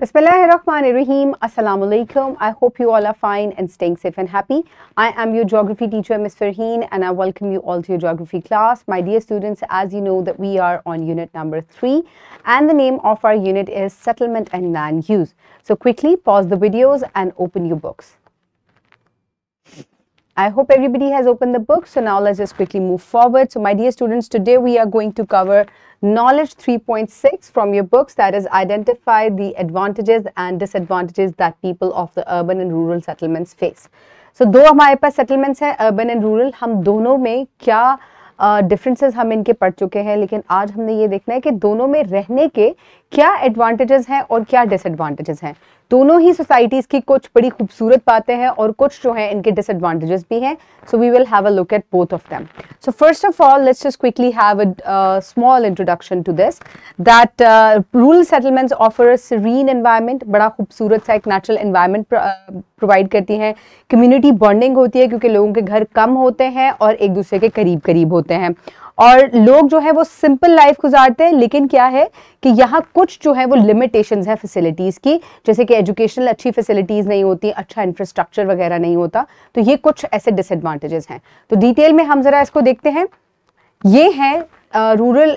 Bismillahirrahmanirrahim. Assalamu alaikum. I hope you all are fine and staying safe and happy. I am your geography teacher, Ms. Farheen, and I welcome you all to your geography class. My dear students, as you know that we are on unit number 3 and the name of our unit is Settlement and Land Use. So quickly pause the videos and open your books. I hope everybody has opened the book. So now let's just quickly move forward. So my dear students, today we are going to cover Knowledge 3.6 from your books, that is identify the advantages and disadvantages that people of the urban and rural settlements face. So दो हमारे पास settlements हैं, urban and rural. हम दोनों में क्या differences हम इनके पढ़ चुके हैं, लेकिन आज हमने ये देखना है कि दोनों में रहने के क्या एडवांटेजेस हैं और क्या डिसएडवांटेजेस हैं. दोनों ही सोसाइटीज़ की कुछ बड़ी खूबसूरत बातें हैं और कुछ जो हैं इनके डिसएडवांटेजेस भी हैं. So we will have a look at both of them. So first of all let's just quickly have a small introduction to this that rural settlements offer a serene environment. बड़ा खूबसूरत सा एक natural environment provide करती हैं. Community bonding होती है क्योंकि लोगों के घर कम होते हैं और एक दूसरे के करीब करीब होते हैं और लोग जो है वो सिंपल लाइफ गुजारते हैं. लेकिन क्या है कि यहाँ कुछ जो है वो लिमिटेशंस है फैसिलिटीज़ की, जैसे कि एजुकेशनल अच्छी फैसिलिटीज़ नहीं होती, अच्छा इंफ्रास्ट्रक्चर वगैरह नहीं होता. तो ये कुछ ऐसे डिसएडवांटेजेस हैं. तो डिटेल में हम ज़रा इसको देखते हैं. ये हैं रूरल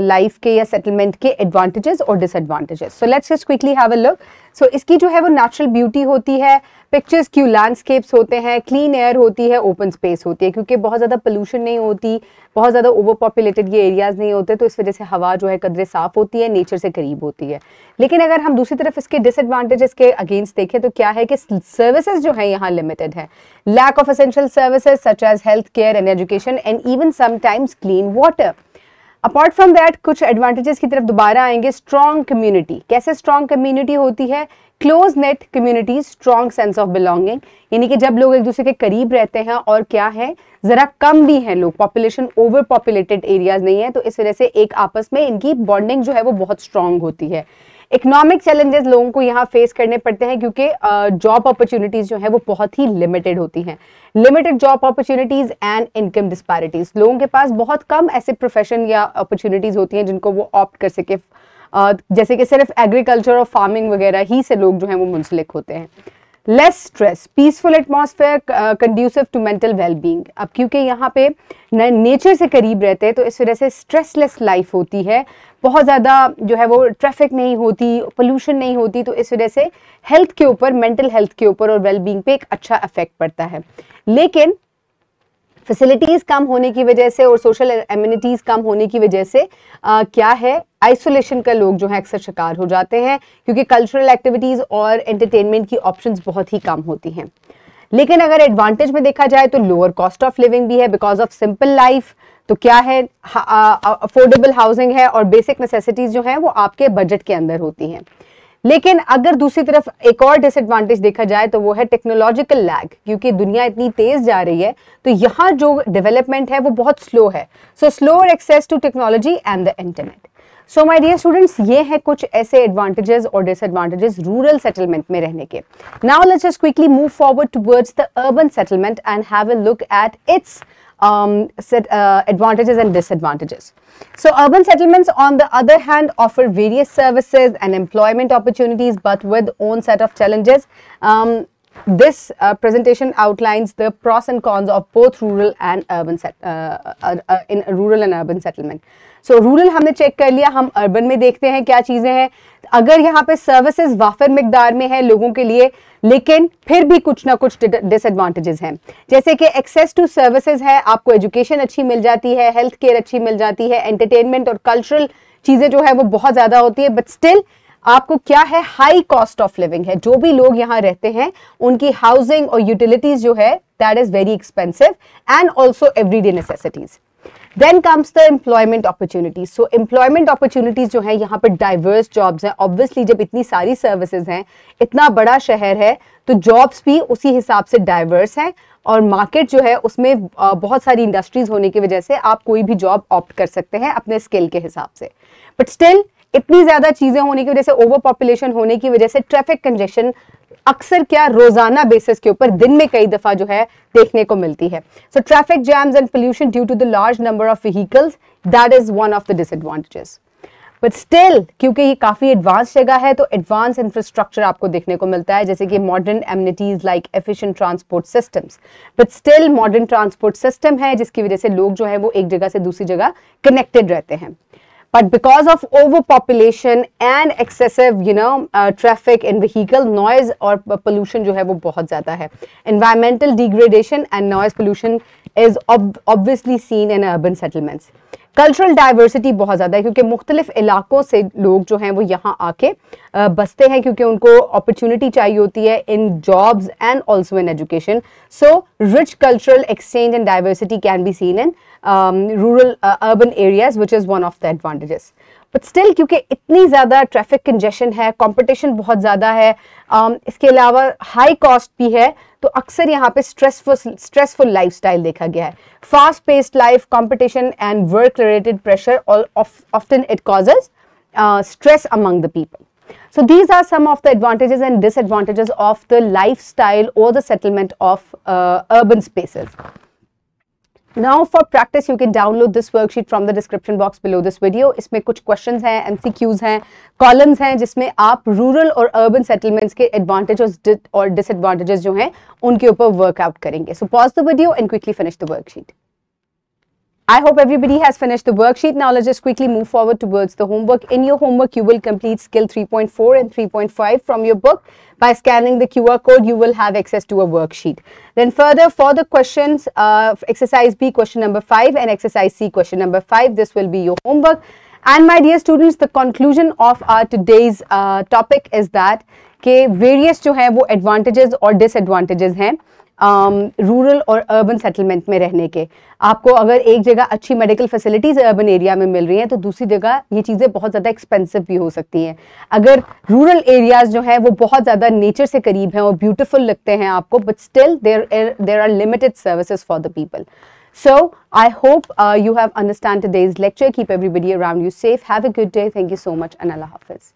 लाइफ के या सेटलमेंट के एडवांटेजेस और disadvantages. So let's just quickly have a look. So इसकी जो है वो नेचुरल ब्यूटी होती है, पिक्चर्स क्यू लैंडस्केप्स होते हैं, क्लीन एयर होती है, ओपन स्पेस होती है क्योंकि बहुत ज़्यादा पोल्यूशन नहीं होती, बहुत ज़्यादा ओवर पॉपुलेटेड ये एरियाज़ नहीं होते, तो इस वजह से हवा जो है कदरे साफ़ होती है, नेचर से करीब होती है. लेकिन अगर हम दूसरी तरफ इसके डिसएडवांटेजेस के अगेंस्ट देखें तो क्या है कि सर्विसेज जो है यहाँ लिमिटेड है. Lack of essential services such as health care and education and even sometimes clean water. Apart from that कुछ एडवांटेजेस की तरफ दोबारा आएंगे. Strong community. कैसे स्ट्रॉन्ग कम्युनिटी होती है? Close net community, strong sense of belonging, यानी कि जब लोग एक दूसरे के करीब रहते हैं और क्या है ज़रा कम भी हैं लोग, पॉपुलेशन ओवर पॉपुलेटेड एरियाज नहीं है, तो इस वजह से एक आपस में इनकी बॉन्डिंग जो है वो बहुत स्ट्रॉन्ग होती है. इकोनॉमिक चैलेंजेस लोगों को यहाँ फेस करने पड़ते हैं क्योंकि जॉब अपॉर्चुनिटीज़ जो है वो बहुत ही लिमिटेड होती हैं. Limited job opportunities and income disparities. लोगों के पास बहुत कम ऐसे प्रोफेशन या अपॉर्चुनिटीज़ होती हैं जिनको वो ऑप्ट कर सके, जैसे कि सिर्फ एग्रीकल्चर और फार्मिंग वगैरह ही से लोग जो हैं वो मुंसलिक होते हैं. Less stress, peaceful atmosphere conducive to mental wellbeing. अब क्योंकि यहाँ पे नेचर से करीब रहते हैं तो इस वजह से स्ट्रेसलेस लाइफ होती है, बहुत ज़्यादा जो है वो ट्रैफिक नहीं होती, पोल्यूशन नहीं होती, तो इस वजह से हेल्थ के ऊपर, मेंटल हेल्थ के ऊपर और वेलबींग पे एक अच्छा इफेक्ट पड़ता है. लेकिन फैसिलिटीज़ कम होने की वजह से और सोशल एमिनिटीज़ कम होने की वजह से क्या है, आइसोलेशन का लोग जो है अक्सर शिकार हो जाते हैं क्योंकि कल्चरल एक्टिविटीज़ और एंटरटेनमेंट की ऑप्शंस बहुत ही कम होती हैं. लेकिन अगर एडवांटेज में देखा जाए तो लोअर कॉस्ट ऑफ लिविंग भी है बिकॉज ऑफ सिंपल लाइफ. तो क्या है, अफोर्डेबल हाउसिंग है और बेसिक नेसेसिटीज़ जो हैं वो आपके बजट के अंदर होती हैं. लेकिन अगर दूसरी तरफ एक और डिसएडवांटेज देखा जाए तो वो है टेक्नोलॉजिकल लैग, क्योंकि दुनिया इतनी तेज जा रही है तो यहाँ जो डेवलपमेंट है वो बहुत स्लो है. So slower access to technology and the internet. So my dear students, ये हैं कुछ ऐसे एडवांटेजेस और डिसएडवांटेजेस रूरल सेटलमेंट में रहने के. Now let's just quickly move forward towards the urban settlement and have a look at its advantages and disadvantages. So urban settlements on the other hand offer various services and employment opportunities but with own set of challenges. This presentation outlines the pros and cons of both rural and urban in rural and urban settlement. So rural हमने check कर लिया, हम urban में देखते हैं क्या चीज़ें हैं. अगर यहाँ पे सर्विसेज वाफिर मिकदार में है लोगों के लिए, लेकिन फिर भी कुछ ना कुछ डिसएडवांटेजेस हैं, जैसे कि एक्सेस टू सर्विसेज है, आपको एजुकेशन अच्छी मिल जाती है, हेल्थ केयर अच्छी मिल जाती है, एंटरटेनमेंट और कल्चरल चीज़ें जो है वो बहुत ज़्यादा होती है, बट स्टिल आपको क्या है, हाई कॉस्ट ऑफ लिविंग है. जो भी लोग यहाँ रहते हैं उनकी हाउसिंग और यूटिलिटीज जो है that is very expensive and also everyday necessities. Then comes the employment opportunities. So employment opportunities जो है यहाँ पर diverse jobs हैं. Obviously जब इतनी सारी services हैं, इतना बड़ा शहर है, तो jobs भी उसी हिसाब से diverse हैं और market जो है उसमें बहुत सारी industries होने की वजह से आप कोई भी job opt कर सकते हैं अपने skill के हिसाब से. But still इतनी ज़्यादा चीज़ें होने की वजह से, ओवर पॉपुलेशन होने की वजह से ट्रैफिक कंजेशन अक्सर क्या रोजाना बेसिस के ऊपर दिन में कई दफा जो है देखने को मिलती है. So traffic jams and pollution due to the large number of vehicles, that is one of the disadvantages. But still क्योंकि ये काफ़ी एडवांस जगह है तो एडवांस इंफ्रास्ट्रक्चर आपको देखने को मिलता है, जैसे कि modern amenities like efficient transport systems, but still modern transport system है जिसकी वजह से लोग जो है वो एक जगह से दूसरी जगह कनेक्टेड रहते हैं. But because of overpopulation and excessive, traffic and vehicle noise और pollution जो है वो बहुत ज़्यादा है. Environmental degradation and noise pollution is obviously seen in urban settlements. Cultural diversity बहुत ज़्यादा है क्योंकि मुख्तलिफ इलाकों से लोग जो हैं वो यहाँ आके बसते हैं क्योंकि उनको अपॉर्चुनिटी चाहिए होती है in jobs and also in education. So rich cultural exchange and diversity can be seen in rural urban areas which is one of the advantages. But still क्योंकि इतनी ज़्यादा ट्रैफिक कंजेशन है, कंपटीशन बहुत ज़्यादा है, इसके अलावा हाई कॉस्ट भी है, तो अक्सर यहाँ पे स्ट्रेसफुल लाइफस्टाइल देखा गया है. Fast paced life, competition and work related pressure often it causes stress among the people. So these are some of the advantages and disadvantages of the lifestyle or the settlement of urban spaces. Now for practice you can download this worksheet from the description box below this video. इसमें कुछ questions हैं, MCQs हैं, columns हैं जिसमें आप rural और urban settlements के advantages और disadvantages जो हैं उनके ऊपर workout करेंगे. So pause the video and quickly finish the worksheet. I hope everybody has finished the worksheet. Now let's just quickly move forward towards the homework. In your homework, you will complete skill 3.4 and 3.5 from your book. By scanning the QR code, you will have access to a worksheet. Then further, for the questions, exercise B question number 5 and exercise C question number 5, this will be your homework. And my dear students, the conclusion of our today's topic is that के various जो है वो advantages और disadvantages हैं rural और urban settlement में रहने के. आपको अगर एक जगह अच्छी मेडिकल फैसिलिटीज़ अर्बन एरिया में मिल रही हैं तो दूसरी जगह ये चीज़ें बहुत ज़्यादा एक्सपेंसिव भी हो सकती हैं. अगर रूरल एरियाज़ जो है वो बहुत ज़्यादा नेचर से करीब हैं और ब्यूटीफुल लगते हैं आपको, but still there are limited services for the people. So I hope you have understand today's lecture. Keep everybody around you safe. Have a good day. Thank you so much and Allah Hafiz.